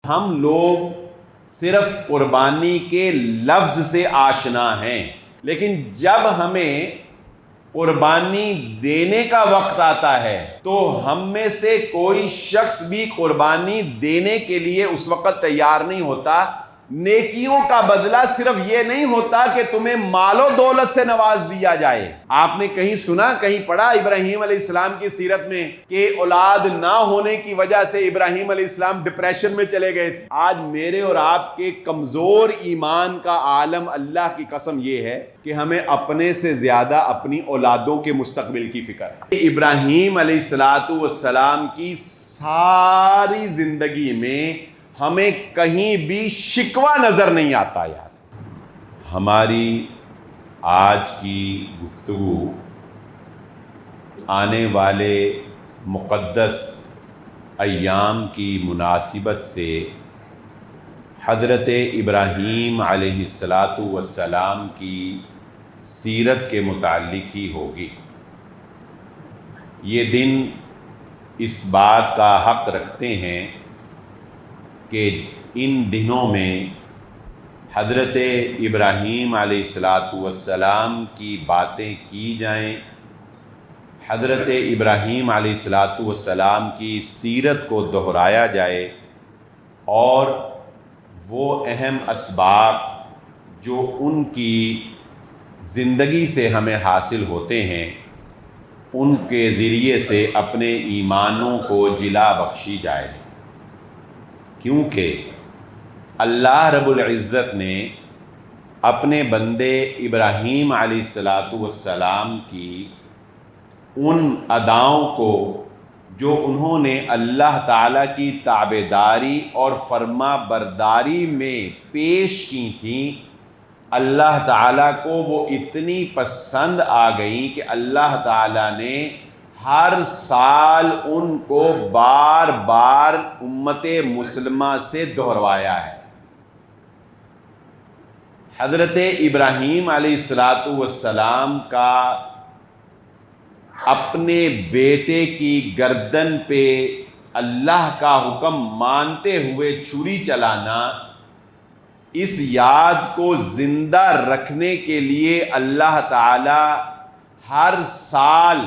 ہم لوگ صرف قربانی کے لفظ سے آشنا ہیں، لیکن جب ہمیں قربانی دینے کا وقت آتا ہے تو ہم میں سے کوئی شخص بھی قربانی دینے کے لیے اس وقت تیار نہیں ہوتا۔ نیکیوں کا بدلہ صرف یہ نہیں ہوتا کہ تمہیں مال و دولت سے نواز دیا جائے۔ آپ نے کہیں سنا، کہیں پڑھا ابراہیم علیہ السلام کی سیرت میں کہ اولاد نہ ہونے کی وجہ سے ابراہیم علیہ السلام ڈپریشن میں چلے گئے تھے؟ آج میرے اور آپ کے کمزور ایمان کا عالم، اللہ کی قسم یہ ہے کہ ہمیں اپنے سے زیادہ اپنی اولادوں کے مستقبل کی فکر ہے۔ ابراہیم علیہ السلام کی ساری زندگی میں ہمیں کہیں بھی شکوہ نظر نہیں آتا۔ یار ہماری آج کی گفتگو آنے والے مقدس ایام کی مناسبت سے حضرت ابراہیم علیہ السلام کی سیرت کے متعلق ہی ہوگی۔ یہ دن اس بات کا حق رکھتے ہیں کہ ان دنوں میں حضرت ابراہیم علیہ السلام کی باتیں کی جائیں، حضرت ابراہیم علیہ السلام کی سیرت کو دہرایا جائے، اور وہ اہم اسباب جو ان کی زندگی سے ہمیں حاصل ہوتے ہیں ان کے ذریعے سے اپنے ایمانوں کو جلا بخشی جائے، کیونکہ اللہ رب العزت نے اپنے بندے ابراہیم علیہ السلام کی ان اداؤں کو جو انہوں نے اللہ تعالیٰ کی تابعداری اور فرما برداری میں پیش کی تھیں، اللہ تعالیٰ کو وہ اتنی پسند آ گئیں کہ اللہ تعالیٰ نے ہر سال ان کو بار بار امت مسلمہ سے دہروایا ہے۔ حضرت ابراہیم علیہ السلام کا اپنے بیٹے کی گردن پہ اللہ کا حکم مانتے ہوئے چھری چلانا، اس یاد کو زندہ رکھنے کے لیے اللہ تعالی ہر سال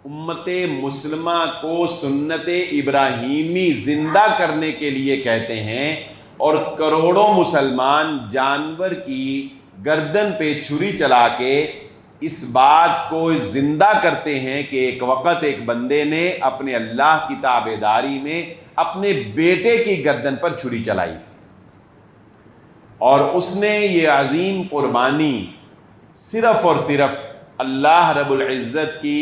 امت مسلمہ کو سنت ابراہیمی زندہ کرنے کے لیے کہتے ہیں، اور کروڑوں مسلمان جانور کی گردن پہ چھری چلا کے اس بات کو زندہ کرتے ہیں کہ ایک وقت ایک بندے نے اپنے اللہ کی تابعداری میں اپنے بیٹے کی گردن پر چھری چلائی، اور اس نے یہ عظیم قربانی صرف اور صرف اللہ رب العزت کی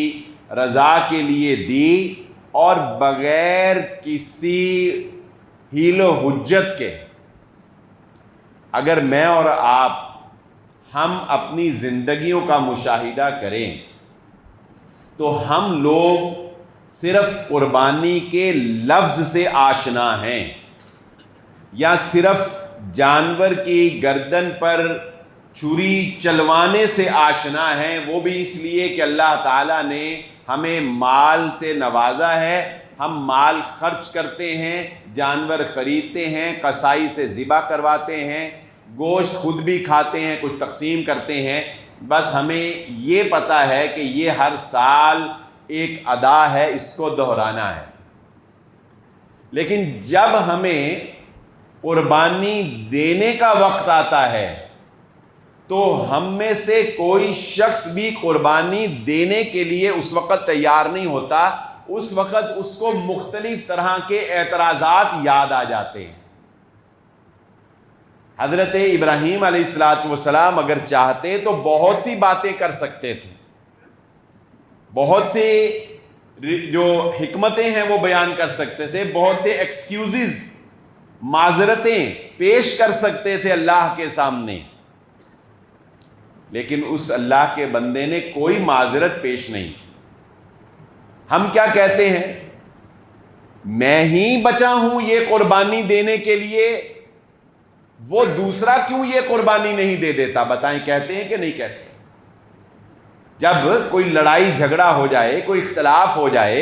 رضا کے لیے دی، اور بغیر کسی حیل و حجت کے۔ اگر میں اور آپ ہم اپنی زندگیوں کا مشاہدہ کریں تو ہم لوگ صرف قربانی کے لفظ سے آشنا ہیں، یا صرف جانور کی گردن پر چھری چلوانے سے آشنا ہیں، وہ بھی اس لیے کہ اللہ تعالیٰ نے ہمیں مال سے نوازا ہے، ہم مال خرچ کرتے ہیں، جانور خریدتے ہیں، قصائی سے ذبح کرواتے ہیں، گوشت خود بھی کھاتے ہیں، کچھ تقسیم کرتے ہیں، بس ہمیں یہ پتہ ہے کہ یہ ہر سال ایک ادا ہے، اس کو دہرانا ہے۔ لیکن جب ہمیں قربانی دینے کا وقت آتا ہے تو ہم میں سے کوئی شخص بھی قربانی دینے کے لیے اس وقت تیار نہیں ہوتا۔ اس وقت اس کو مختلف طرح کے اعتراضات یاد آ جاتے ہیں۔ حضرت ابراہیم علیہ السلام اگر چاہتے تو بہت سی باتیں کر سکتے تھے، بہت سی جو حکمتیں ہیں وہ بیان کر سکتے تھے، بہت سے ایکسکیوزز، معذرتیں پیش کر سکتے تھے اللہ کے سامنے، لیکن اس اللہ کے بندے نے کوئی معذرت پیش نہیں کی۔ ہم کیا کہتے ہیں؟ میں ہی بچا ہوں یہ قربانی دینے کے لیے، وہ دوسرا کیوں یہ قربانی نہیں دے دیتا؟ بتائیں، کہتے ہیں کہ نہیں کہتے؟ جب کوئی لڑائی جھگڑا ہو جائے، کوئی اختلاف ہو جائے،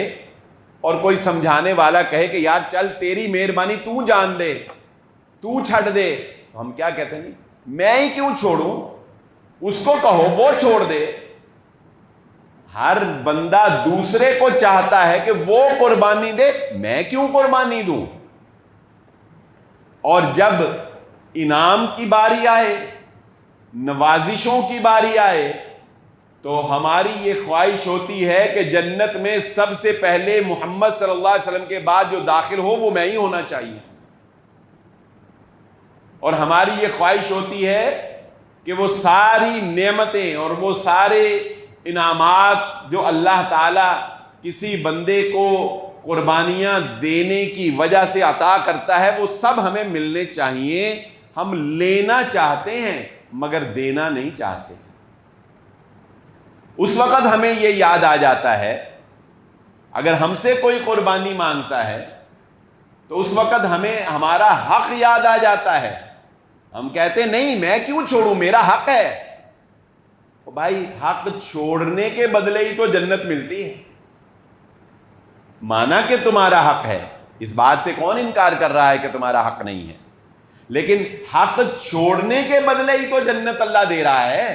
اور کوئی سمجھانے والا کہے کہ یار چل تیری مہربانی تو جان دے، تو چھڑ دے، تو ہم کیا کہتے ہیں؟ میں ہی کیوں چھوڑوں، اس کو کہو وہ چھوڑ دے۔ ہر بندہ دوسرے کو چاہتا ہے کہ وہ قربانی دے، میں کیوں قربانی دوں؟ اور جب انعام کی باری آئے، نوازشوں کی باری آئے، تو ہماری یہ خواہش ہوتی ہے کہ جنت میں سب سے پہلے محمد صلی اللہ علیہ وسلم کے بعد جو داخل ہو وہ میں ہی ہونا چاہیے، اور ہماری یہ خواہش ہوتی ہے کہ وہ ساری نعمتیں اور وہ سارے انعامات جو اللہ تعالیٰ کسی بندے کو قربانیاں دینے کی وجہ سے عطا کرتا ہے وہ سب ہمیں ملنے چاہیے۔ ہم لینا چاہتے ہیں مگر دینا نہیں چاہتے۔ اس وقت ہمیں یہ یاد آ جاتا ہے، اگر ہم سے کوئی قربانی مانگتا ہے تو اس وقت ہمیں ہمارا حق یاد آ جاتا ہے۔ ہم کہتے نہیں میں کیوں چھوڑوں، میرا حق ہے۔ بھائی حق چھوڑنے کے بدلے ہی تو جنت ملتی ہے۔ مانا کہ تمہارا حق ہے، اس بات سے کون انکار کر رہا ہے کہ تمہارا حق نہیں ہے، لیکن حق چھوڑنے کے بدلے ہی تو جنت اللہ دے رہا ہے۔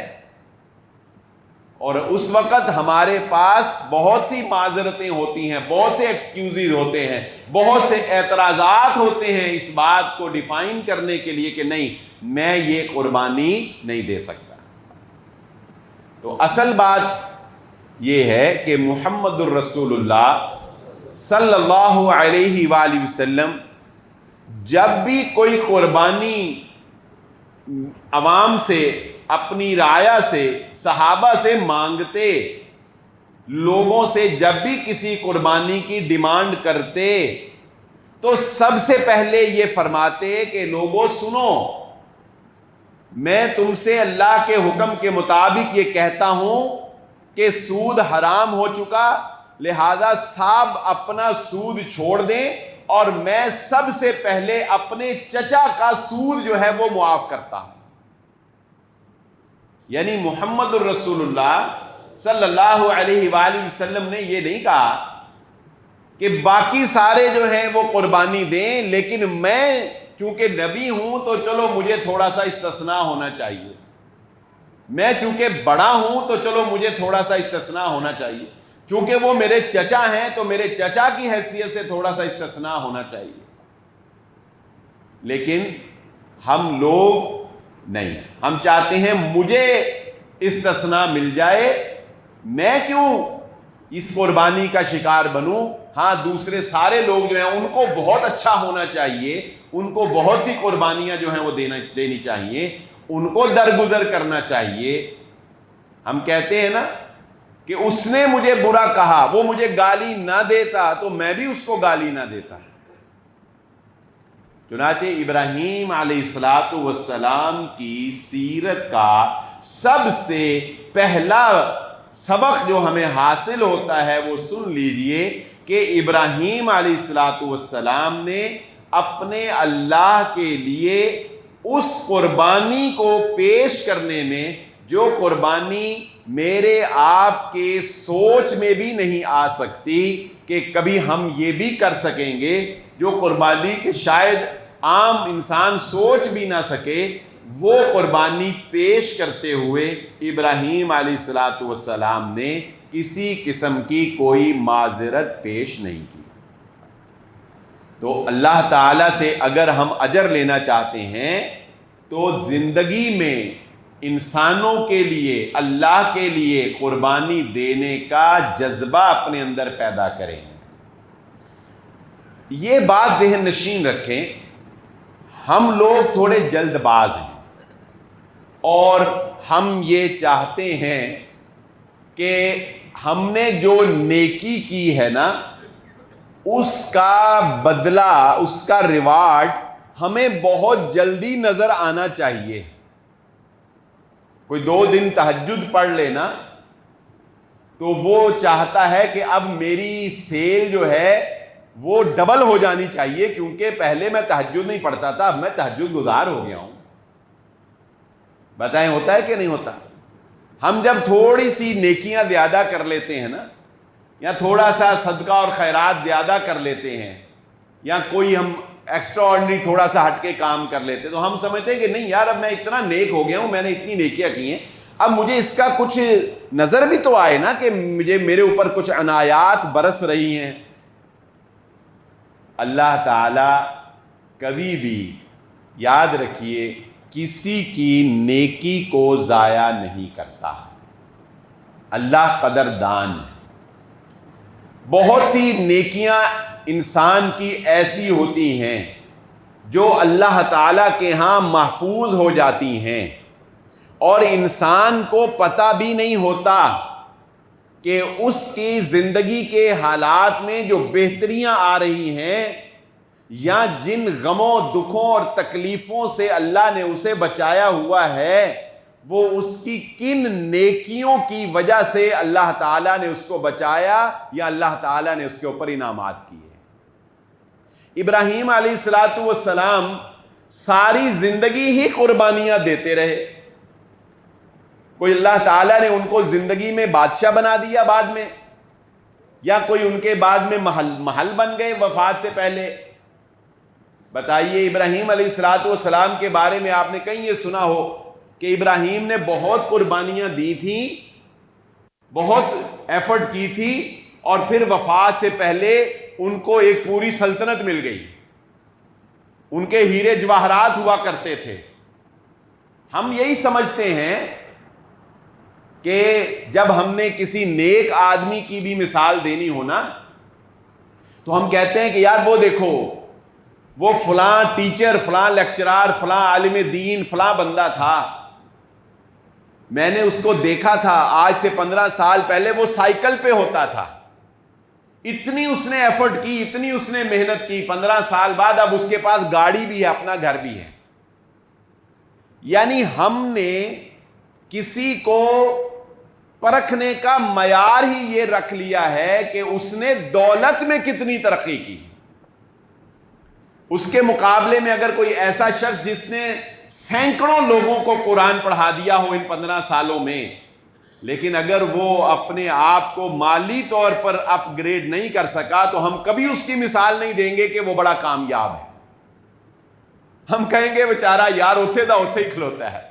اور اس وقت ہمارے پاس بہت سی معذرتیں ہوتی ہیں، بہت سے ایکسکیوزز ہوتے ہیں، بہت سے اعتراضات ہوتے ہیں اس بات کو ڈیفائن کرنے کے لیے کہ نہیں میں یہ قربانی نہیں دے سکتا۔ تو اصل بات یہ ہے کہ محمد الرسول اللہ صلی اللہ علیہ وآلہ وسلم جب بھی کوئی قربانی عوام سے، اپنی رعایا سے، صحابہ سے مانگتے، لوگوں سے جب بھی کسی قربانی کی ڈیمانڈ کرتے تو سب سے پہلے یہ فرماتے کہ لوگوں سنو، میں تم سے اللہ کے حکم کے مطابق یہ کہتا ہوں کہ سود حرام ہو چکا، لہذا سب اپنا سود چھوڑ دیں، اور میں سب سے پہلے اپنے چچا کا سود جو ہے وہ معاف کرتا ہوں۔ یعنی محمد الرسول اللہ صلی اللہ علیہ وآلہ وسلم نے یہ نہیں کہا کہ باقی سارے جو ہیں وہ قربانی دیں، لیکن میں چونکہ نبی ہوں تو چلو مجھے تھوڑا سا استثناء ہونا چاہیے، میں چونکہ بڑا ہوں تو چلو مجھے تھوڑا سا استثناء ہونا چاہیے، چونکہ وہ میرے چچا ہیں تو میرے چچا کی حیثیت سے تھوڑا سا استثناء ہونا چاہیے۔ لیکن ہم لوگ نہیں، ہم چاہتے ہیں مجھے استثناء مل جائے، میں کیوں اس قربانی کا شکار بنوں؟ ہاں دوسرے سارے لوگ جو ہیں ان کو بہت اچھا ہونا چاہیے، ان کو بہت سی قربانیاں جو ہیں وہ دینی چاہیے، ان کو درگزر کرنا چاہیے۔ ہم کہتے ہیں نا کہ اس نے مجھے برا کہا، وہ مجھے گالی نہ دیتا تو میں بھی اس کو گالی نہ دیتا۔ چنانچہ ابراہیم علیہ السلام کی سیرت کا سب سے پہلا سبق جو ہمیں حاصل ہوتا ہے وہ سن لیجئے کہ ابراہیم علیہ السلام نے اپنے اللہ کے لیے اس قربانی کو پیش کرنے میں جو قربانی میرے آپ کے سوچ میں بھی نہیں آ سکتی کہ کبھی ہم یہ بھی کر سکیں گے، جو قربانی کے شاید عام انسان سوچ بھی نہ سکے، وہ قربانی پیش کرتے ہوئے ابراہیم علیہ السلام نے کسی قسم کی کوئی معذرت پیش نہیں کی۔ تو اللہ تعالیٰ سے اگر ہم اجر لینا چاہتے ہیں تو زندگی میں انسانوں کے لیے، اللہ کے لیے قربانی دینے کا جذبہ اپنے اندر پیدا کریں۔ یہ بات ذہن نشین رکھیں، ہم لوگ تھوڑے جلد باز ہیں اور ہم یہ چاہتے ہیں کہ ہم نے جو نیکی کی ہے نا اس کا بدلہ، اس کا ریوارڈ ہمیں بہت جلدی نظر آنا چاہیے۔ کوئی 2 دن تہجد پڑھ لینا تو وہ چاہتا ہے کہ اب میری سیل جو ہے وہ ڈبل ہو جانی چاہیے، کیونکہ پہلے میں تہجد نہیں پڑھتا تھا، اب میں تہجد گزار ہو گیا ہوں۔ بتائیں ہوتا ہے کہ نہیں ہوتا؟ ہم جب تھوڑی سی نیکیاں زیادہ کر لیتے ہیں نا، یا تھوڑا سا صدقہ اور خیرات زیادہ کر لیتے ہیں، یا کوئی ہم ایکسٹرا آرڈنری تھوڑا سا ہٹ کے کام کر لیتے تو ہم سمجھتے ہیں کہ نہیں یار اب میں اتنا نیک ہو گیا ہوں, میں نے اتنی نیکیاں کی ہیں, اب مجھے اس کا کچھ نظر بھی تو آئے نا کہ میرے اوپر کچھ عنایات برس رہی ہیں. اللہ تعالی کبھی بھی یاد رکھیے کسی کی نیکی کو ضائع نہیں کرتا. اللہ قدردان ہے. بہت سی نیکیاں انسان کی ایسی ہوتی ہیں جو اللہ تعالیٰ کے ہاں محفوظ ہو جاتی ہیں اور انسان کو پتہ بھی نہیں ہوتا کہ اس کی زندگی کے حالات میں جو بہتریاں آ رہی ہیں یا جن غموں دکھوں اور تکلیفوں سے اللہ نے اسے بچایا ہوا ہے وہ اس کی کن نیکیوں کی وجہ سے اللہ تعالیٰ نے اس کو بچایا یا اللہ تعالیٰ نے اس کے اوپر انعامات کیے. ابراہیم علیہ السلام ساری زندگی ہی قربانیاں دیتے رہے. کوئی اللہ تعالیٰ نے ان کو زندگی میں بادشاہ بنا دیا بعد میں, یا کوئی ان کے بعد میں محل بن گئے وفات سے پہلے. بتائیے ابراہیم علیہ السلام کے بارے میں آپ نے کہیں یہ سنا ہو کہ ابراہیم نے بہت قربانیاں دی تھیں, بہت ایفرٹ کی تھی, اور پھر وفات سے پہلے ان کو ایک پوری سلطنت مل گئی, ان کے ہیرے جواہرات ہوا کرتے تھے. ہم یہی سمجھتے ہیں کہ جب ہم نے کسی نیک آدمی کی بھی مثال دینی ہو نا تو ہم کہتے ہیں کہ یار وہ دیکھو وہ فلاں ٹیچر, فلاں لیکچرار, فلاں عالم دین, فلاں بندہ تھا, میں نے اس کو دیکھا تھا آج سے 15 سال پہلے وہ سائیکل پہ ہوتا تھا, اتنی اس نے ایفرٹ کی, اتنی اس نے محنت کی, 15 سال بعد اب اس کے پاس گاڑی بھی ہے, اپنا گھر بھی ہے. یعنی ہم نے کسی کو پرکھنے کا معیار ہی یہ رکھ لیا ہے کہ اس نے دولت میں کتنی ترقی کی. اس کے مقابلے میں اگر کوئی ایسا شخص جس نے سینکڑوں لوگوں کو قرآن پڑھا دیا ہو ان 15 سالوں میں, لیکن اگر وہ اپنے آپ کو مالی طور پر اپ گریڈ نہیں کر سکا تو ہم کبھی اس کی مثال نہیں دیں گے کہ وہ بڑا کامیاب ہے. ہم کہیں گے بیچارہ یار اوتھے دا اوتھے ہی کھلوتا ہے,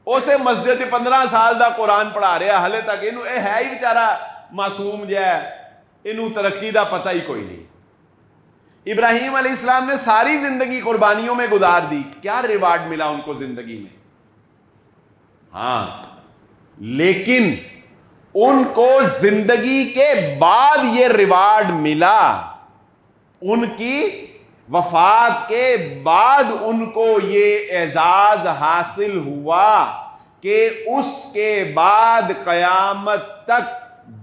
اسے مسجد 15 سال دا قرآن پڑھا رہا ہلے تک انہوں اے ہے ہی بیچارہ معصوم جہ ہے, انہوں ترقی دا پتہ ہی کوئی نہیں. ابراہیم علیہ السلام نے ساری زندگی قربانیوں میں گزار دی, کیا ریوارڈ ملا ان کو زندگی میں؟ ہاں, لیکن ان کو زندگی کے بعد یہ ریوارڈ ملا, ان کی وفات کے بعد ان کو یہ اعزاز حاصل ہوا کہ اس کے بعد قیامت تک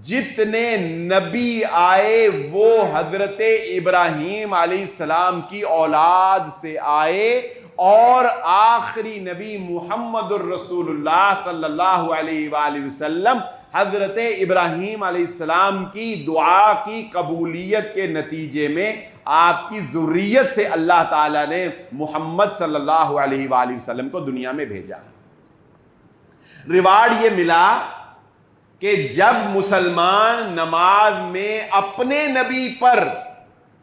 جتنے نبی آئے وہ حضرت ابراہیم علیہ السلام کی اولاد سے آئے, اور آخری نبی محمد الرسول اللہ صلی اللہ علیہ وآلہ وسلم حضرت ابراہیم علیہ السلام کی دعا کی قبولیت کے نتیجے میں آپ کی ذریت سے اللہ تعالیٰ نے محمد صلی اللہ علیہ وآلہ وسلم کو دنیا میں بھیجا. ریوارڈ یہ ملا کہ جب مسلمان نماز میں اپنے نبی پر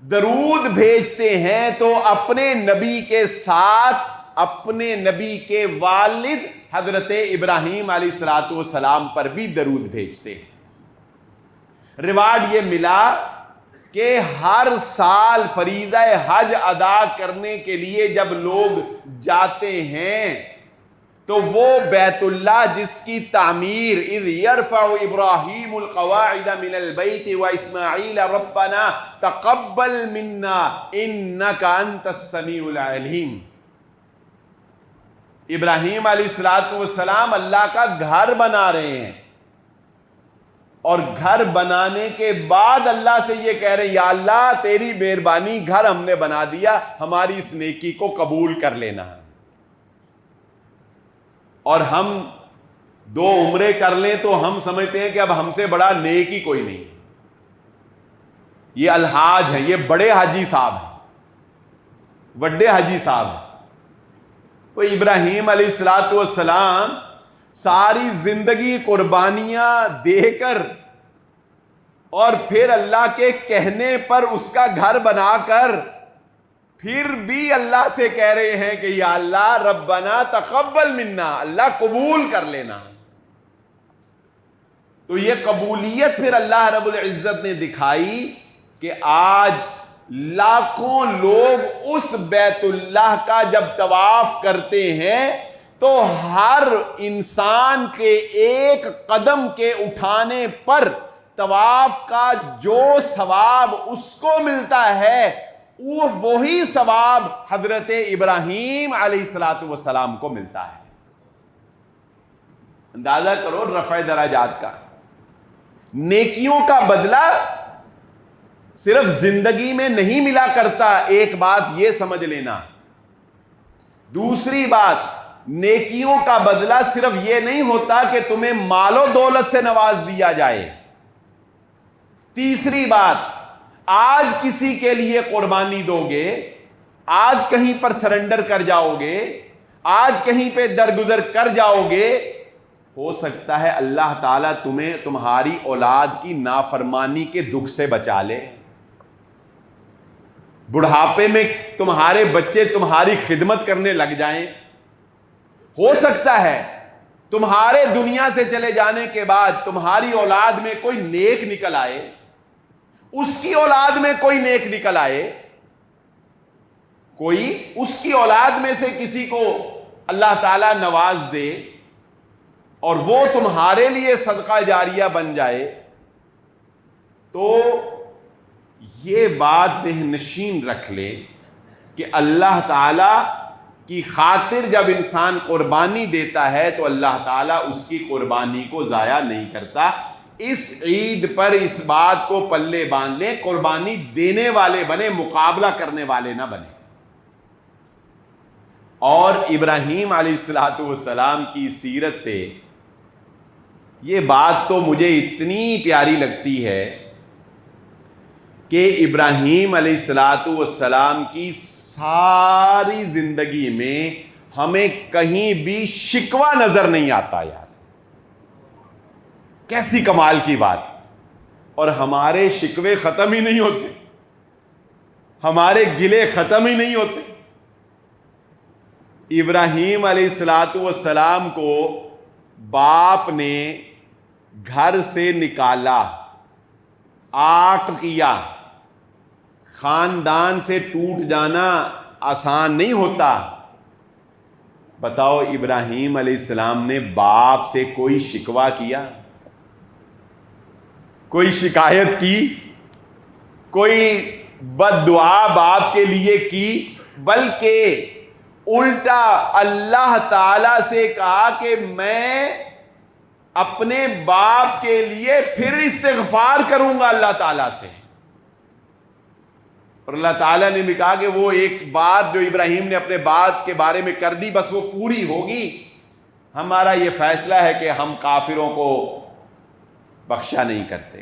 درود بھیجتے ہیں تو اپنے نبی کے ساتھ اپنے نبی کے والد حضرت ابراہیم علیہ السلام پر بھی درود بھیجتے ہیں. ریوارڈ یہ ملا کہ ہر سال فریضہ حج ادا کرنے کے لیے جب لوگ جاتے ہیں تو وہ بیت اللہ جس کی تعمیر اذ یرفع ابراہیم القواعد من البیت واسماعیل ربنا تقبل منا انک انت السمیع العلیم, ابراہیم علیہ السلام اللہ کا گھر بنا رہے ہیں اور گھر بنانے کے بعد اللہ سے یہ کہہ رہے ہیں یا اللہ تیری مہربانی گھر ہم نے بنا دیا, ہماری اس نیکی کو قبول کر لینا. اور ہم 2 عمرے کر لیں تو ہم سمجھتے ہیں کہ اب ہم سے بڑا نیک ہی کوئی نہیں. یہ الحاج ہیں, یہ بڑے حاجی صاحب ہیں, وڈے حاجی صاحب ہیں. وہ ابراہیم علیہ السلام ساری زندگی قربانیاں دے کر اور پھر اللہ کے کہنے پر اس کا گھر بنا کر پھر بھی اللہ سے کہہ رہے ہیں کہ یا اللہ ربنا تقبل منا، اللہ قبول کر لینا. تو یہ قبولیت پھر اللہ رب العزت نے دکھائی کہ آج لاکھوں لوگ اس بیت اللہ کا جب طواف کرتے ہیں تو ہر انسان کے ایک قدم کے اٹھانے پر طواف کا جو ثواب اس کو ملتا ہے وہ وہی ثواب حضرت ابراہیم علیہ الصلوۃ والسلام کو ملتا ہے. اندازہ کرو رفع درجات کا. نیکیوں کا بدلہ صرف زندگی میں نہیں ملا کرتا، ایک بات یہ سمجھ لینا. دوسری بات، نیکیوں کا بدلہ صرف یہ نہیں ہوتا کہ تمہیں مال و دولت سے نواز دیا جائے. تیسری بات، آج کسی کے لیے قربانی دو گے، آج کہیں پر سرنڈر کر جاؤ گے، آج کہیں پہ درگزر کر جاؤ گے، ہو سکتا ہے اللہ تعالیٰ تمہیں تمہاری اولاد کی نافرمانی کے دکھ سے بچا لے. بڑھاپے میں تمہارے بچے تمہاری خدمت کرنے لگ جائیں. ہو سکتا ہے تمہارے دنیا سے چلے جانے کے بعد تمہاری اولاد میں کوئی نیک نکل آئے، اس کی اولاد میں کوئی نیک نکل آئے، کوئی اس کی اولاد میں سے کسی کو اللہ تعالیٰ نواز دے اور وہ تمہارے لیے صدقہ جاریہ بن جائے. تو یہ بات ذہن نشین رکھ لے کہ اللہ تعالیٰ کی خاطر جب انسان قربانی دیتا ہے تو اللہ تعالیٰ اس کی قربانی کو ضائع نہیں کرتا. اس عید پر اس بات کو پلے باندھ لیں، قربانی دینے والے بنے، مقابلہ کرنے والے نہ بنے. اور ابراہیم علیہ السلام کی سیرت سے یہ بات تو مجھے اتنی پیاری لگتی ہے کہ ابراہیم علیہ السلام کی ساری زندگی میں ہمیں کہیں بھی شکوہ نظر نہیں آتا. یار کیسی کمال کی بات. اور ہمارے شکوے ختم ہی نہیں ہوتے، ہمارے گلے ختم ہی نہیں ہوتے. ابراہیم علیہ السلام کو باپ نے گھر سے نکالا، آق کیا. خاندان سے ٹوٹ جانا آسان نہیں ہوتا. بتاؤ ابراہیم علیہ السلام نے باپ سے کوئی شکوہ کیا؟ کوئی شکایت کی؟ کوئی بد دعا باپ کے لیے کی؟ بلکہ الٹا اللہ تعالی سے کہا کہ میں اپنے باپ کے لیے پھر استغفار کروں گا اللہ تعالیٰ سے. اور اللہ تعالیٰ نے بھی کہا کہ وہ ایک بات جو ابراہیم نے اپنے باپ کے بارے میں کر دی بس وہ پوری ہوگی. ہمارا یہ فیصلہ ہے کہ ہم کافروں کو بخشا نہیں کرتے.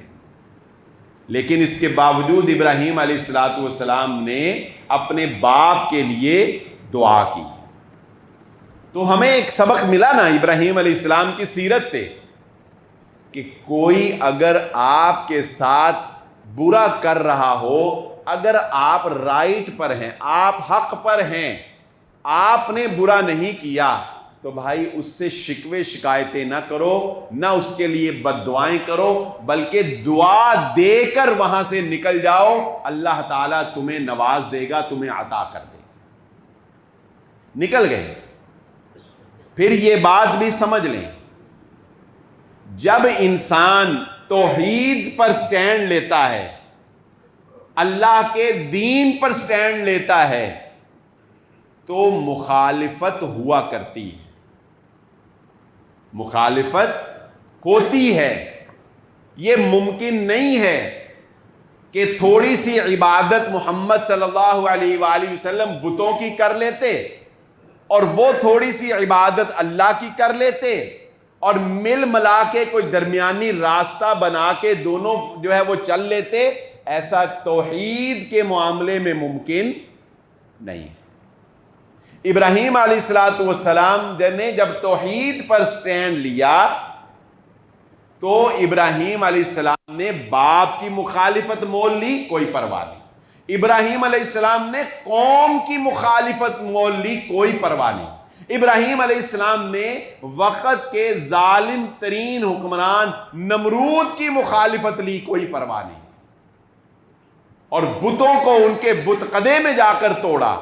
لیکن اس کے باوجود ابراہیم علیہ السلام نے اپنے باپ کے لیے دعا کی. تو ہمیں ایک سبق ملا نا ابراہیم علیہ السلام کی سیرت سے کہ کوئی اگر آپ کے ساتھ برا کر رہا ہو، اگر آپ رائٹ پر ہیں، آپ حق پر ہیں، آپ نے برا نہیں کیا، تو بھائی اس سے شکوے شکایتیں نہ کرو، نہ اس کے لیے بد دعائیں کرو، بلکہ دعا دے کر وہاں سے نکل جاؤ. اللہ تعالیٰ تمہیں نواز دے گا، تمہیں عطا کر دے گا. نکل گئے. پھر یہ بات بھی سمجھ لیں، جب انسان توحید پر سٹینڈ لیتا ہے، اللہ کے دین پر سٹینڈ لیتا ہے، تو مخالفت ہوا کرتی ہے، مخالفت ہوتی ہے. یہ ممکن نہیں ہے کہ تھوڑی سی عبادت محمد صلی اللہ علیہ وآلہ وسلم بتوں کی کر لیتے اور وہ تھوڑی سی عبادت اللہ کی کر لیتے اور مل ملا کے کوئی درمیانی راستہ بنا کے دونوں جو ہے وہ چل لیتے. ایسا توحید کے معاملے میں ممکن نہیں. ابراہیم علیہ السلام نے جب توحید پر سٹینڈ لیا تو ابراہیم علیہ السلام نے باپ کی مخالفت مول لی، کوئی پرواہ نہیں. ابراہیم علیہ السلام نے قوم کی مخالفت مول لی، کوئی پرواہ نہیں۔ ابراہیم علیہ السلام نے وقت کے ظالم ترین حکمران نمرود کی مخالفت لی، کوئی پرواہ نہیں، اور بتوں کو ان کے بت قدے میں جا کر توڑا۔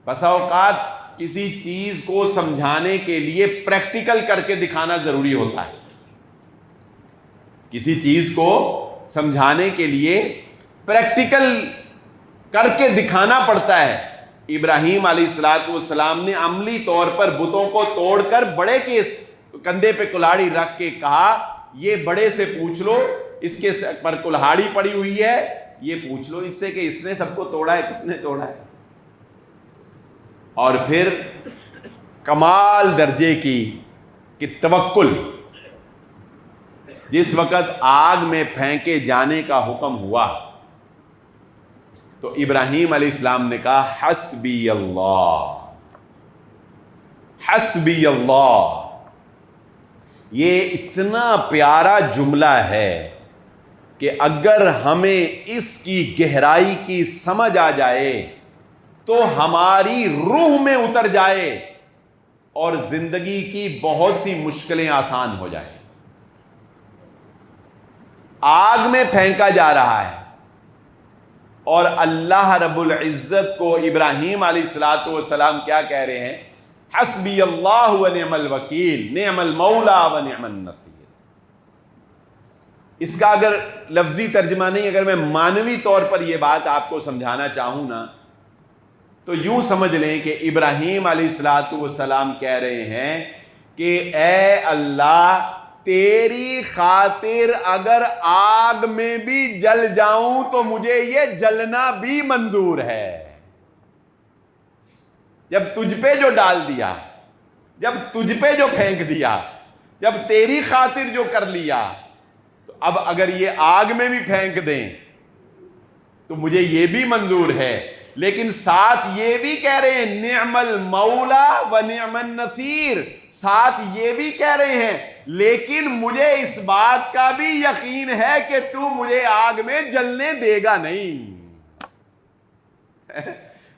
بسا اوقات کسی چیز کو سمجھانے کے لیے پریکٹیکل کر کے دکھانا ضروری ہوتا ہے، کسی چیز کو سمجھانے کے لیے پریکٹیکل کر کے دکھانا پڑتا ہے۔ ابراہیم علیہ السلام نے عملی طور پر بتوں کو توڑ کر بڑے کے کندھے پہ کلاڑی رکھ کے کہا، یہ بڑے سے پوچھ لو، اس کے سر پر کلہاڑی پڑی ہوئی ہے، یہ پوچھ لو اس سے کہ اس نے سب کو توڑا ہے، کس نے توڑا ہے۔ اور پھر کمال درجے کی توکل، جس وقت آگ میں پھینکے جانے کا حکم ہوا تو ابراہیم علیہ السلام نے کہا حسبی اللہ، حسبی اللہ۔ یہ اتنا پیارا جملہ ہے کہ اگر ہمیں اس کی گہرائی کی سمجھ آ جائے تو ہماری روح میں اتر جائے اور زندگی کی بہت سی مشکلیں آسان ہو جائیں۔ آگ میں پھینکا جا رہا ہے اور اللہ رب العزت کو ابراہیم علیہ السلام کیا کہہ رہے ہیں؟ حسبی اللہ و نعم الوکیل، نعم المولا و نعم النصیر۔ اس کا اگر لفظی ترجمہ نہیں، اگر میں معنوی طور پر یہ بات آپ کو سمجھانا چاہوں نا تو یوں سمجھ لیں کہ ابراہیم علیہ السلام کہہ رہے ہیں کہ اے اللہ، تیری خاطر اگر آگ میں بھی جل جاؤں تو مجھے یہ جلنا بھی منظور ہے۔ جب تجھ پہ جو ڈال دیا، جب تجھ پہ جو پھینک دیا، جب تیری خاطر جو کر لیا، تو اب اگر یہ آگ میں بھی پھینک دیں تو مجھے یہ بھی منظور ہے۔ لیکن ساتھ یہ بھی کہہ رہے ہیں نعم المولا و نعم النصیر، ساتھ یہ بھی کہہ رہے ہیں لیکن مجھے اس بات کا بھی یقین ہے کہ تو مجھے آگ میں جلنے دے گا نہیں۔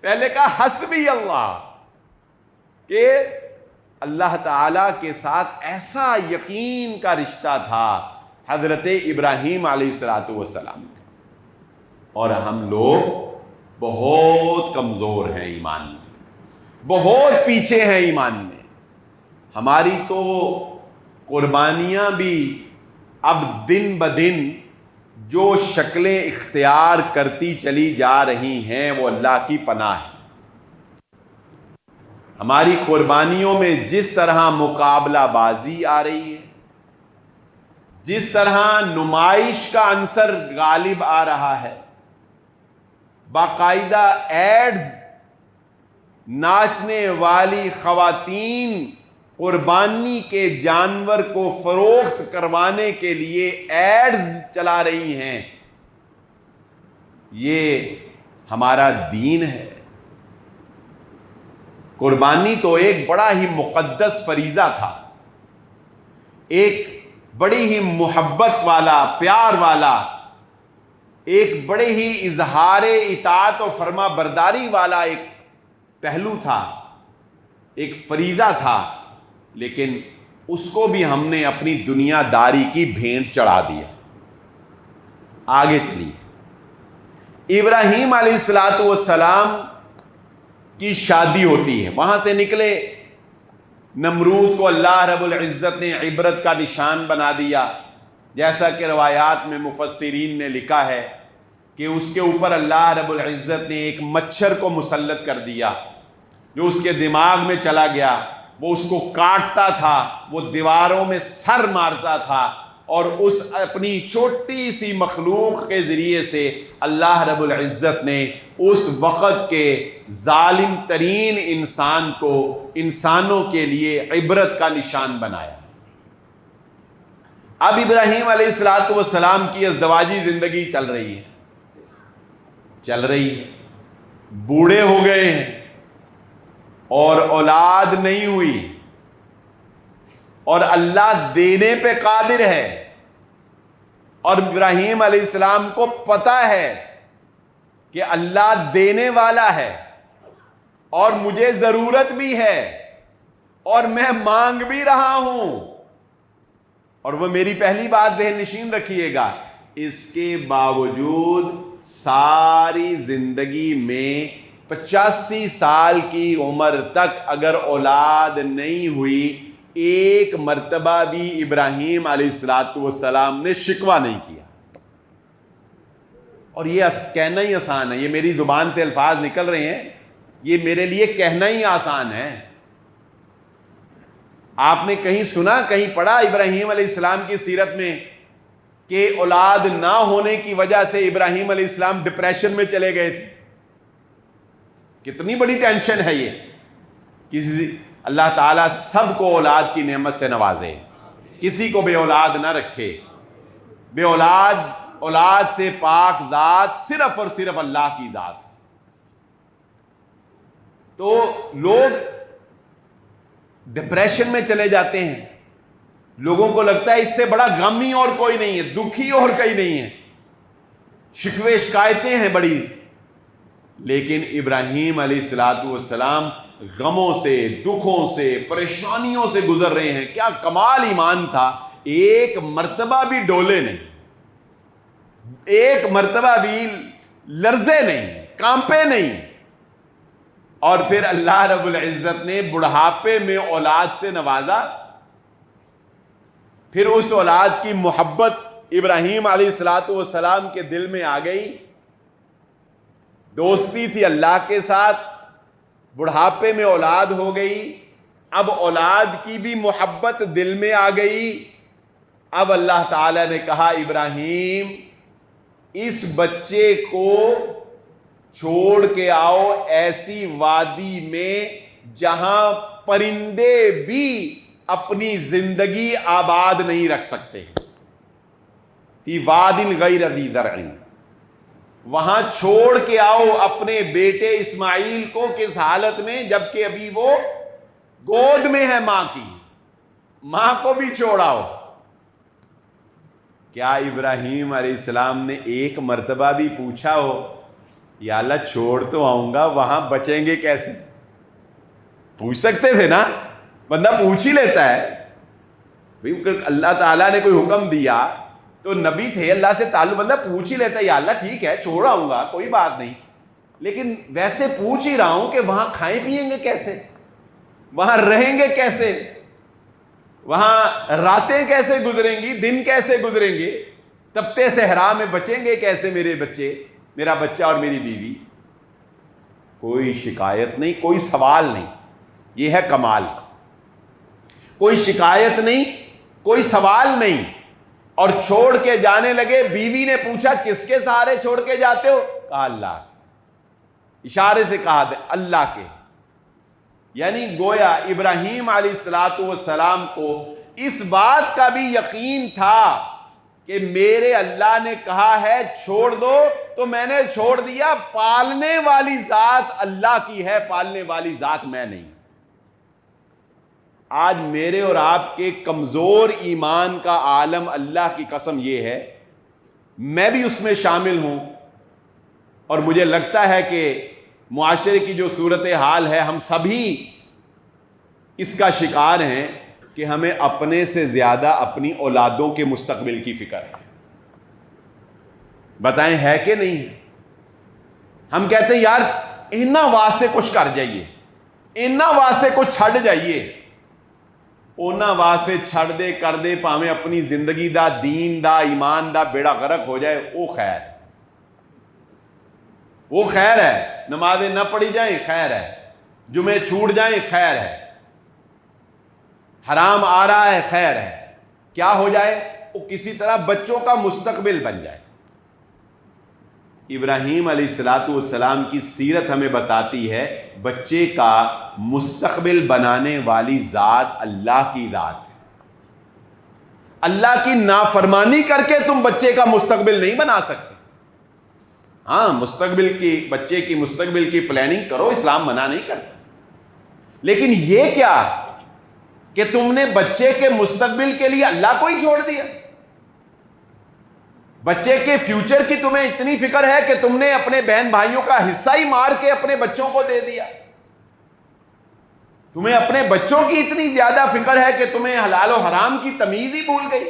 پہلے کہا حسبی اللہ، کہ اللہ تعالی کے ساتھ ایسا یقین کا رشتہ تھا حضرت ابراہیم علیہ السلام کا، اور ہم لوگ بہت کمزور ہیں ایمان میں، بہت پیچھے ہیں ایمان میں۔ ہماری تو قربانیاں بھی اب دن بدن جو شکلیں اختیار کرتی چلی جا رہی ہیں وہ اللہ کی پناہ ہے۔ ہماری قربانیوں میں جس طرح مقابلہ بازی آ رہی ہے، جس طرح نمائش کا عنصر غالب آ رہا ہے، باقاعدہ ایڈز، ناچنے والی خواتین قربانی کے جانور کو فروخت کروانے کے لیے ایڈز چلا رہی ہیں، یہ ہمارا دین ہے۔ قربانی تو ایک بڑا ہی مقدس فریضہ تھا، ایک بڑی ہی محبت والا، پیار والا، ایک بڑے ہی اظہار اطاعت و فرما برداری والا ایک پہلو تھا، ایک فریضہ تھا، لیکن اس کو بھی ہم نے اپنی دنیا داری کی بھینٹ چڑھا دیا۔ آگے چلیے، ابراہیم علیہ السلام کی شادی ہوتی ہے، وہاں سے نکلے، نمرود کو اللہ رب العزت نے عبرت کا نشان بنا دیا، جیسا کہ روایات میں مفسرین نے لکھا ہے کہ اس کے اوپر اللہ رب العزت نے ایک مچھر کو مسلط کر دیا جو اس کے دماغ میں چلا گیا، وہ اس کو کاٹتا تھا، وہ دیواروں میں سر مارتا تھا، اور اس اپنی چھوٹی سی مخلوق کے ذریعے سے اللہ رب العزت نے اس وقت کے ظالم ترین انسان کو انسانوں کے لیے عبرت کا نشان بنایا۔ اب ابراہیم علیہ السلام کی ازدواجی زندگی چل رہی ہے، بوڑھے ہو گئے ہیں اور اولاد نہیں ہوئی، اور اللہ دینے پہ قادر ہے، اور ابراہیم علیہ السلام کو پتہ ہے کہ اللہ دینے والا ہے اور مجھے ضرورت بھی ہے اور میں مانگ بھی رہا ہوں، اور وہ میری پہلی بات ذہن نشین رکھیے گا، اس کے باوجود ساری زندگی میں 85 سال کی عمر تک اگر اولاد نہیں ہوئی، ایک مرتبہ بھی ابراہیم علیہ السلام نے شکوہ نہیں کیا۔ اور یہ کہنا ہی آسان ہے، یہ میری زبان سے الفاظ نکل رہے ہیں، یہ میرے لیے کہنا ہی آسان ہے۔ آپ نے کہیں سنا، کہیں پڑھا ابراہیم علیہ السلام کی سیرت میں کہ اولاد نہ ہونے کی وجہ سے ابراہیم علیہ السلام ڈپریشن میں چلے گئے تھے؟ کتنی بڑی ٹینشن ہے یہ۔ اللہ تعالیٰ سب کو اولاد کی نعمت سے نوازے، کسی کو بے اولاد نہ رکھے۔ بے اولاد سے پاک ذات صرف اور صرف اللہ کی ذات۔ تو لوگ ڈپریشن میں چلے جاتے ہیں، لوگوں کو لگتا ہے اس سے بڑا غم ہی اور کوئی نہیں ہے، دکھی اور کوئی نہیں ہے، شکوے شکایتیں ہیں بڑی۔ لیکن ابراہیم علیہ السلام غموں سے، دکھوں سے، پریشانیوں سے گزر رہے ہیں۔ کیا کمال ایمان تھا، ایک مرتبہ بھی ڈولے نہیں، ایک مرتبہ بھی لرزے نہیں، کانپے نہیں۔ اور پھر اللہ رب العزت نے بڑھاپے میں اولاد سے نوازا۔ پھر اس اولاد کی محبت ابراہیم علیہ السلام کے دل میں آ گئی، دوستی تھی اللہ کے ساتھ، بڑھاپے میں اولاد ہو گئی، اب اولاد کی بھی محبت دل میں آ گئی۔ اب اللہ تعالی نے کہا ابراہیم اس بچے کو چھوڑ کے آؤ ایسی وادی میں جہاں پرندے بھی اپنی زندگی آباد نہیں رکھ سکتے، فی واد غیر ذی زرع، وہاں چھوڑ کے آؤ اپنے بیٹے اسماعیل کو، کس حالت میں؟ جبکہ ابھی وہ گود میں ہے ماں کی، ماں کو بھی چھوڑاؤ۔ کیا ابراہیم علیہ السلام نے ایک مرتبہ بھی پوچھا ہو یا اللہ چھوڑ تو آؤں گا، وہاں بچیں گے کیسے؟ پوچھ سکتے تھے نا، بندہ پوچھ ہی لیتا ہے۔ اللہ تعالیٰ نے کوئی حکم دیا تو نبی تھے، اللہ سے تعلق، بندہ پوچھ ہی لیتا ہے یا اللہ ٹھیک ہے چھوڑ آؤں گا کوئی بات نہیں، لیکن ویسے پوچھ ہی رہا ہوں کہ وہاں کھائیں پیئیں گے کیسے، وہاں رہیں گے کیسے، وہاں راتیں کیسے گزریں گی، دن کیسے گزریں گے، تپتے صحرا میں بچیں گے کیسے میرے بچے، میرا بچہ اور میری بیوی؟ کوئی شکایت نہیں، کوئی سوال نہیں، یہ ہے کمال۔ کوئی شکایت نہیں، کوئی سوال نہیں، اور چھوڑ کے جانے لگے۔ بیوی نے پوچھا کس کے سہارے چھوڑ کے جاتے ہو؟ کہا اللہ، اشارے سے کہا دے اللہ کے۔ یعنی گویا ابراہیم علیہ السلام کو اس بات کا بھی یقین تھا کہ میرے اللہ نے کہا ہے چھوڑ دو تو میں نے چھوڑ دیا، پالنے والی ذات اللہ کی ہے، پالنے والی ذات میں نہیں۔ آج میرے اور آپ کے کمزور ایمان کا عالم، اللہ کی قسم یہ ہے، میں بھی اس میں شامل ہوں، اور مجھے لگتا ہے کہ معاشرے کی جو صورتحال ہے ہم سبھی اس کا شکار ہیں کہ ہمیں اپنے سے زیادہ اپنی اولادوں کے مستقبل کی فکر ہے۔ بتائیں ہے کہ نہیں ہے؟ ہم کہتے ہیں یار انہاں واسطے کچھ کر جائیے، انہاں واسطے کچھ چھڑ جائیے، انہاں واسطے چھڑ دے کر دے، پاویں اپنی زندگی دا، دین دا، ایمان دا بیڑا غرق ہو جائے، وہ خیر، وہ خیر ہے۔ نمازیں نہ پڑھی جائیں خیر ہے، جمعے چھوٹ جائیں خیر ہے، حرام آ رہا ہے خیر ہے، کیا ہو جائے؟ وہ کسی طرح بچوں کا مستقبل بن جائے۔ ابراہیم علیہ السلام کی سیرت ہمیں بتاتی ہے بچے کا مستقبل بنانے والی ذات اللہ کی ذات ہے۔ اللہ کی نافرمانی کر کے تم بچے کا مستقبل نہیں بنا سکتے۔ ہاں مستقبل کی، بچے کی مستقبل کی پلاننگ کرو، اسلام منع نہیں کرتا، لیکن یہ کیا کہ تم نے بچے کے مستقبل کے لیے اللہ کو ہی چھوڑ دیا؟ بچے کے فیوچر کی تمہیں اتنی فکر ہے کہ تم نے اپنے بہن بھائیوں کا حصہ ہی مار کے اپنے بچوں کو دے دیا. تمہیں اپنے بچوں کی اتنی زیادہ فکر ہے کہ تمہیں حلال و حرام کی تمیز ہی بھول گئی.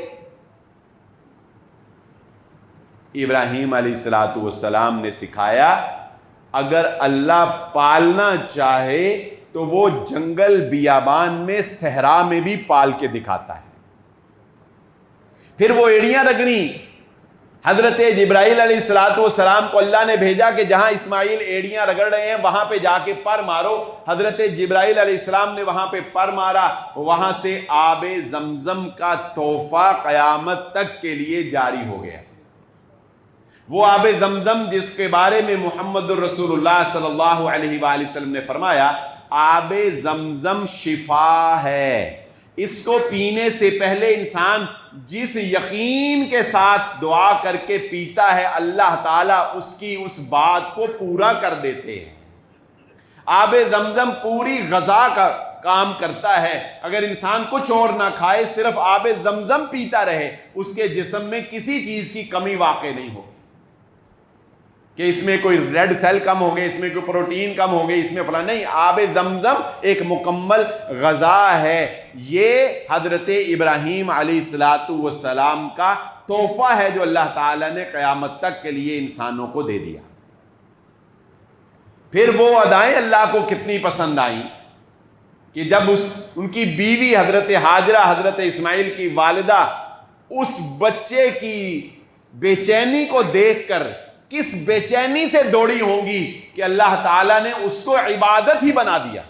ابراہیم علیہ الصلوۃ والسلام نے سکھایا اگر اللہ پالنا چاہے تو وہ جنگل بیابان میں صحرا میں بھی پال کے دکھاتا ہے. پھر وہ ایڑیاں رگڑی. حضرت جبرائیل علیہ الصلوۃ والسلام کو اللہ نے بھیجا کہ جہاں اسماعیل ایڑیاں رگڑ رہے ہیں وہاں پہ جا کے پر مارو. حضرت جبرائیل علیہ السلام نے وہاں پہ پر مارا. وہاں سے آب زمزم کا تحفہ قیامت تک کے لیے جاری ہو گیا. وہ آب زمزم جس کے بارے میں محمد الرسول اللہ صلی اللہ علیہ وآلہ وسلم نے فرمایا آب زمزم شفا ہے. اس کو پینے سے پہلے انسان جس یقین کے ساتھ دعا کر کے پیتا ہے اللہ تعالیٰ اس کی اس بات کو پورا کر دیتے ہیں. آب زمزم پوری غذا کا کام کرتا ہے. اگر انسان کچھ اور نہ کھائے صرف آب زمزم پیتا رہے اس کے جسم میں کسی چیز کی کمی واقع نہیں ہو کہ اس میں کوئی ریڈ سیل کم ہو گئے, اس میں کوئی پروٹین کم ہو گئی, اس میں فلاں نہیں. آب زمزم ایک مکمل غذا ہے. یہ حضرت ابراہیم علیہ الصلوۃ والسلام کا تحفہ ہے جو اللہ تعالیٰ نے قیامت تک کے لیے انسانوں کو دے دیا. پھر وہ ادائیں اللہ کو کتنی پسند آئیں کہ جب ان کی بیوی حضرت ہاجرہ حضرت اسماعیل کی والدہ اس بچے کی بے چینی کو دیکھ کر کس بے چینی سے دوڑی ہوں گی کہ اللہ تعالیٰ نے اس کو عبادت ہی بنا دیا.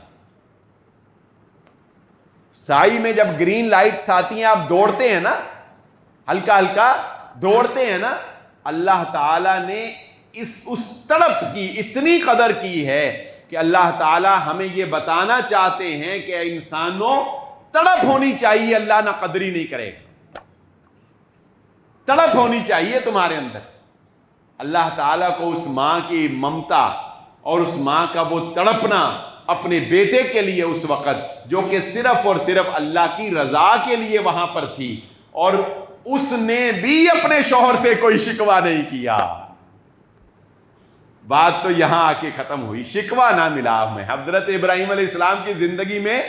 سائی میں جب گرین لائٹس آتی ہیں آپ دوڑتے ہیں نا, ہلکا ہلکا دوڑتے ہیں نا, اللہ تعالیٰ نے اس تڑپ کی اتنی قدر کی ہے کہ اللہ تعالیٰ ہمیں یہ بتانا چاہتے ہیں کہ انسانوں تڑپ ہونی چاہیے, اللہ نہ قدری نہیں کرے گا. تڑپ ہونی چاہیے تمہارے اندر. اللہ تعالیٰ کو اس ماں کی ممتا اور اس ماں کا وہ تڑپنا اپنے بیٹے کے لیے اس وقت جو کہ صرف اور صرف اللہ کی رضا کے لیے وہاں پر تھی, اور اس نے بھی اپنے شوہر سے کوئی شکوہ نہیں کیا. بات تو یہاں آ کے ختم ہوئی, شکوہ نہ ملا ہمیں. حضرت ابراہیم علیہ السلام کی زندگی میں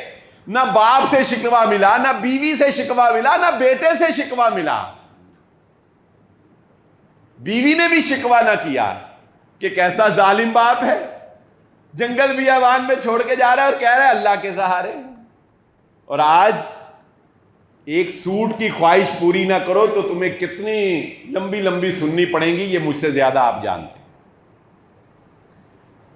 نہ باپ سے شکوہ ملا, نہ بیوی سے شکوہ ملا, نہ بیٹے سے شکوہ ملا. بیوی نے بھی شکوہ نہ کیا کہ کیسا ظالم باپ ہے, جنگل بیابان میں چھوڑ کے جا رہا ہے اور کہہ رہا ہے اللہ کے سہارے. اور آج ایک سوٹ کی خواہش پوری نہ کرو تو تمہیں کتنی لمبی لمبی سننی پڑیں گی, یہ مجھ سے زیادہ آپ جانتے ہیں.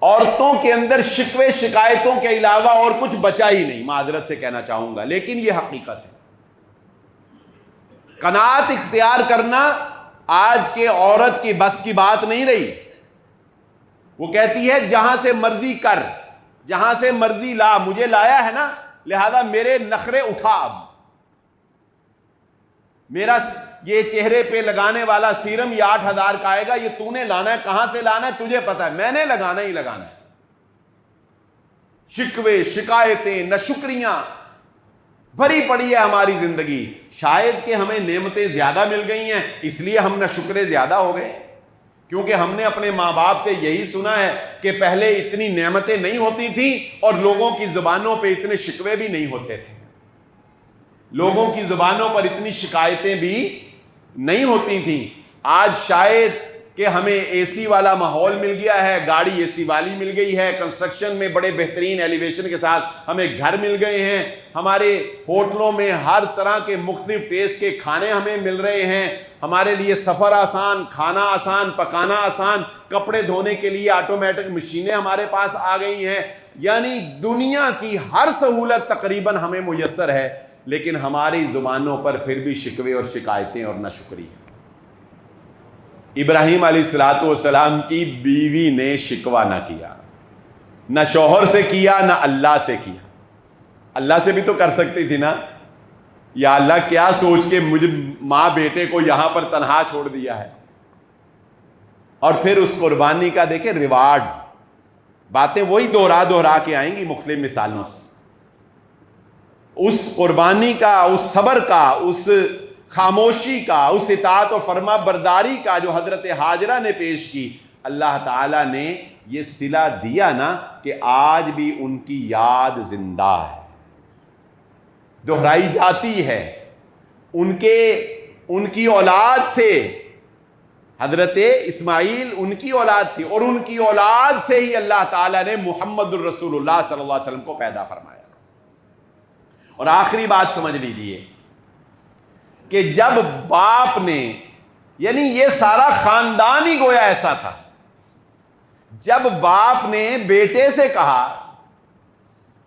عورتوں کے اندر شکوے شکایتوں کے علاوہ اور کچھ بچا ہی نہیں, معذرت سے کہنا چاہوں گا, لیکن یہ حقیقت ہے. قناعت اختیار کرنا آج کے عورت کی بس کی بات نہیں رہی. وہ کہتی ہے جہاں سے مرضی کر, جہاں سے مرضی لا, مجھے لایا ہے نا لہذا میرے نخرے اٹھا. اب میرا یہ چہرے پہ لگانے والا سیرم یہ 8,000 کا آئے گا, یہ تو نے لانا ہے, کہاں سے لانا ہے تجھے پتا ہے, میں نے لگانا ہی لگانا ہے. شکوے شکایتیں ناشکریاں بھری پڑی ہے ہماری زندگی. شاید کہ ہمیں نعمتیں زیادہ مل گئی ہیں اس لیے ہم ناشکرے زیادہ ہو گئے, کیونکہ ہم نے اپنے ماں باپ سے یہی سنا ہے کہ پہلے اتنی نعمتیں نہیں ہوتی تھیں اور لوگوں کی زبانوں پہ اتنے شکوے بھی نہیں ہوتے تھے, لوگوں کی زبانوں پر اتنی شکایتیں بھی نہیں ہوتی تھیں. آج شاید کہ ہمیں اے سی والا ماحول مل گیا ہے, گاڑی اے سی والی مل گئی ہے, کنسٹرکشن میں بڑے بہترین ایلیویشن کے ساتھ ہمیں گھر مل گئے ہیں, ہمارے ہوٹلوں میں ہر طرح کے مختلف ٹیسٹ کے کھانے ہمیں مل رہے ہیں, ہمارے لیے سفر آسان, کھانا آسان, پکانا آسان, کپڑے دھونے کے لیے آٹومیٹک مشینیں ہمارے پاس آ گئی ہیں. یعنی دنیا کی ہر سہولت تقریباً ہمیں میسر ہے, لیکن ہماری زبانوں پر پھر بھی شکوے اور شکایتیں اور ناشکری ہیں. ابراہیم علیہ الصلوۃ والسلام کی بیوی نے شکوہ نہ کیا, نہ شوہر سے کیا نہ اللہ سے کیا. اللہ سے بھی تو کر سکتی تھی نا, یا اللہ کیا سوچ کے مجھے ماں بیٹے کو یہاں پر تنہا چھوڑ دیا ہے. اور پھر اس قربانی کا دیکھیں ریوارڈ, باتیں وہی دوہرا کے آئیں گی مختلف مثالوں سے. اس قربانی کا, اس صبر کا, اس خاموشی کا، اس اطاعت و فرما برداری کا جو حضرت ہاجرہ نے پیش کی، اللہ تعالیٰ نے یہ صلہ دیا نا کہ آج بھی ان کی یاد زندہ ہے، دہرائی جاتی ہے۔ ان کی اولاد سے، حضرت اسماعیل ان کی اولاد تھی، اور ان کی اولاد سے ہی اللہ تعالیٰ نے محمد الرسول اللہ صلی اللہ علیہ وسلم کو پیدا فرمایا۔ اور آخری بات سمجھ لیجئے کہ جب باپ نے، یعنی یہ سارا خاندان ہی گویا ایسا تھا، جب باپ نے بیٹے سے کہا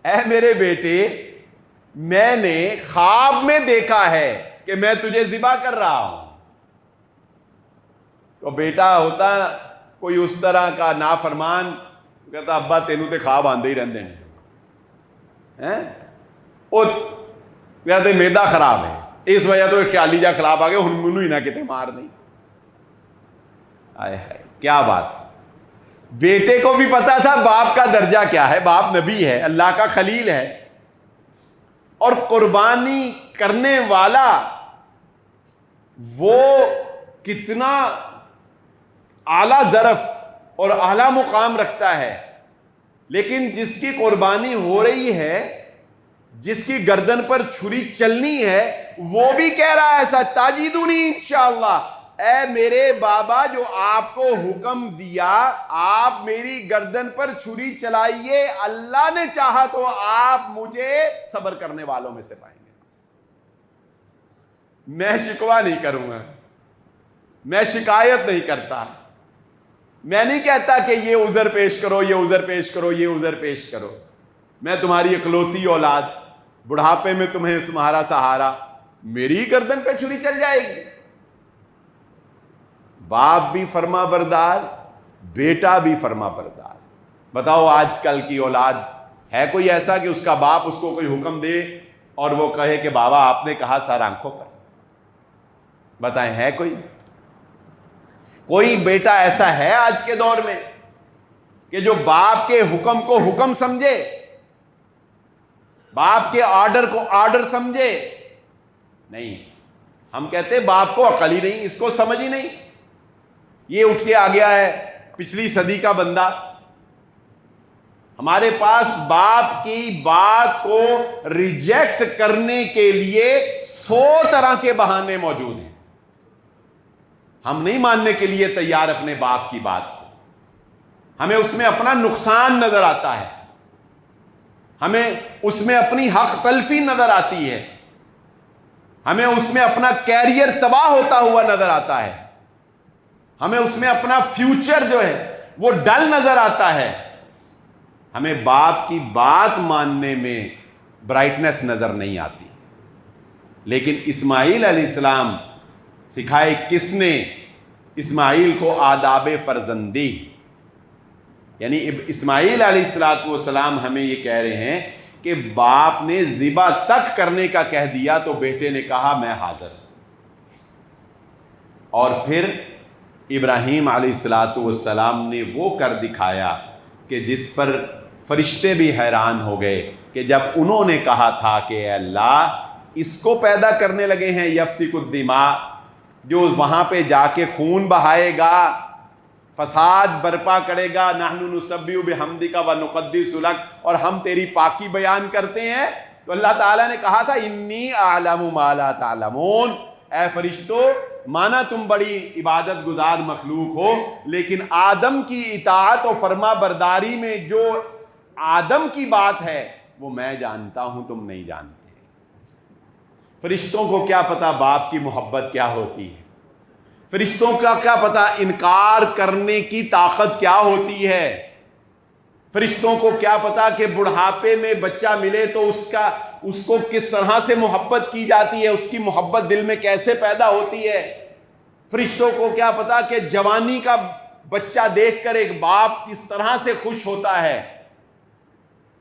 اے میرے بیٹے میں نے خواب میں دیکھا ہے کہ میں تجھے ذبح کر رہا ہوں، تو بیٹا ہوتا کوئی اس طرح کا نافرمان، کہتا ابا تینوں تے خواب آندے ہی رہندے ہیں، وہ کہتے میدا خراب ہے اس وجہ تو خیالی جا خراب آ گیا، ہن منو ہی نہ کتے مار نہیں۔ آئے ہائے کیا بات! بیٹے کو بھی پتا تھا باپ کا درجہ کیا ہے، باپ نبی ہے، اللہ کا خلیل ہے، اور قربانی کرنے والا وہ کتنا اعلیٰ ظرف اور اعلیٰ مقام رکھتا ہے، لیکن جس کی قربانی ہو رہی ہے، جس کی گردن پر چھری چلنی ہے، وہ بھی کہہ رہا ہے ایسا تاجدونی انشاءاللہ، اے میرے بابا جو آپ کو حکم دیا آپ میری گردن پر چھری چلائیے، اللہ نے چاہا تو آپ مجھے صبر کرنے والوں میں سے پائیں گے۔ میں شکوہ نہیں کروں گا، میں شکایت نہیں کرتا، میں نہیں کہتا کہ یہ عذر پیش کرو، یہ عذر پیش کرو، یہ عذر پیش کرو، میں تمہاری اکلوتی اولاد، بڑھاپے میں تمہیں تمہارا سہارا، میری گردن پہ چھری چل جائے گی۔ باپ بھی فرما بردار، بیٹا بھی فرما بردار۔ بتاؤ آج کل کی اولاد ہے کوئی ایسا کہ اس کا باپ اس کو کوئی حکم دے اور وہ کہے کہ بابا آپ نے کہا سر آنکھوں پر؟ بتائیں ہے کوئی بیٹا ایسا ہے آج کے دور میں کہ جو باپ کے حکم کو حکم سمجھے، باپ کے آرڈر کو آرڈر سمجھے؟ نہیں، ہم کہتے ہیں باپ کو عقل ہی نہیں، اس کو سمجھ ہی نہیں، یہ اٹھ کے آ گیا ہے پچھلی صدی کا بندہ۔ ہمارے پاس باپ کی بات کو ریجیکٹ کرنے کے لیے 100 طرح کے بہانے موجود ہیں۔ ہم نہیں ماننے کے لیے تیار اپنے باپ کی بات کو، ہمیں اس میں اپنا نقصان نظر آتا ہے، ہمیں اس میں اپنی حق تلفی نظر آتی ہے، ہمیں اس میں اپنا کیریئر تباہ ہوتا ہوا نظر آتا ہے، ہمیں اس میں اپنا فیوچر جو ہے وہ ڈل نظر آتا ہے، ہمیں باپ کی بات ماننے میں برائٹنس نظر نہیں آتی۔ لیکن اسماعیل علیہ السلام سکھائے کس نے؟ اسماعیل کو آداب فرزندی، یعنی اسماعیل علیہ السلام ہمیں یہ کہہ رہے ہیں کہ باپ نے ذبح تک کرنے کا کہہ دیا تو بیٹے نے کہا میں حاضر۔ اور پھر ابراہیم علیہ السلام نے وہ کر دکھایا کہ جس پر فرشتے بھی حیران ہو گئے کہ جب انہوں نے کہا تھا کہ اے اللہ اس کو پیدا کرنے لگے ہیں یفسک الدماء، جو وہاں پہ جا کے خون بہائے گا، فساد برپا کرے گا، نحن نسبح بحمدک ونقدس لک، اور ہم تیری پاکی بیان کرتے ہیں، تو اللہ تعالیٰ نے کہا تھا انی اعلم ما لا تعلمون، اے فرشتو مانا تم بڑی عبادت گزار مخلوق ہو، لیکن آدم کی اطاعت و فرما برداری میں جو آدم کی بات ہے وہ میں جانتا ہوں، تم نہیں جانتے۔ فرشتوں کو کیا پتا باپ کی محبت کیا ہوتی ہے، فرشتوں کا کیا پتا انکار کرنے کی طاقت کیا ہوتی ہے، فرشتوں کو کیا پتا کہ بڑھاپے میں بچہ ملے تو اس کو کس طرح سے محبت کی جاتی ہے، اس کی محبت دل میں کیسے پیدا ہوتی ہے، فرشتوں کو کیا پتا کہ جوانی کا بچہ دیکھ کر ایک باپ کس طرح سے خوش ہوتا ہے۔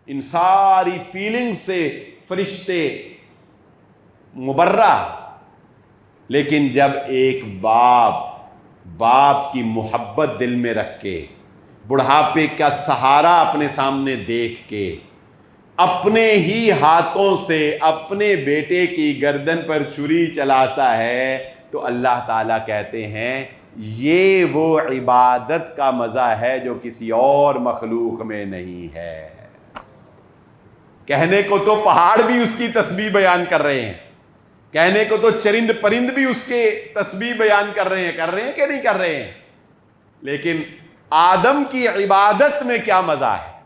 ان ساری فیلنگ سے فرشتے مبرہ، لیکن جب ایک باپ کی محبت دل میں رکھ کے، بڑھاپے کا سہارا اپنے سامنے دیکھ کے اپنے ہی ہاتھوں سے اپنے بیٹے کی گردن پر چھری چلاتا ہے تو اللہ تعالیٰ کہتے ہیں یہ وہ عبادت کا مزہ ہے جو کسی اور مخلوق میں نہیں ہے۔ کہنے کو تو پہاڑ بھی اس کی تسبیح بیان کر رہے ہیں، کہنے کو تو چرند پرند بھی اس کے تسبیح بیان کر رہے ہیں کہ نہیں کر رہے ہیں، لیکن آدم کی عبادت میں کیا مزہ ہے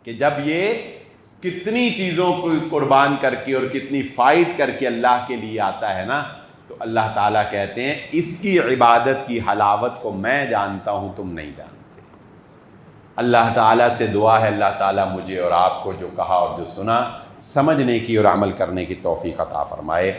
کہ جب یہ کتنی چیزوں کو قربان کر کے اور کتنی فائٹ کر کے اللہ کے لیے آتا ہے نا، تو اللہ تعالیٰ کہتے ہیں اس کی عبادت کی حلاوت کو میں جانتا ہوں، تم نہیں جانتے۔ اللہ تعالیٰ سے دعا ہے اللہ تعالیٰ مجھے اور آپ کو جو کہا اور جو سنا سمجھنے کی اور عمل کرنے کی توفیق عطا فرمائے۔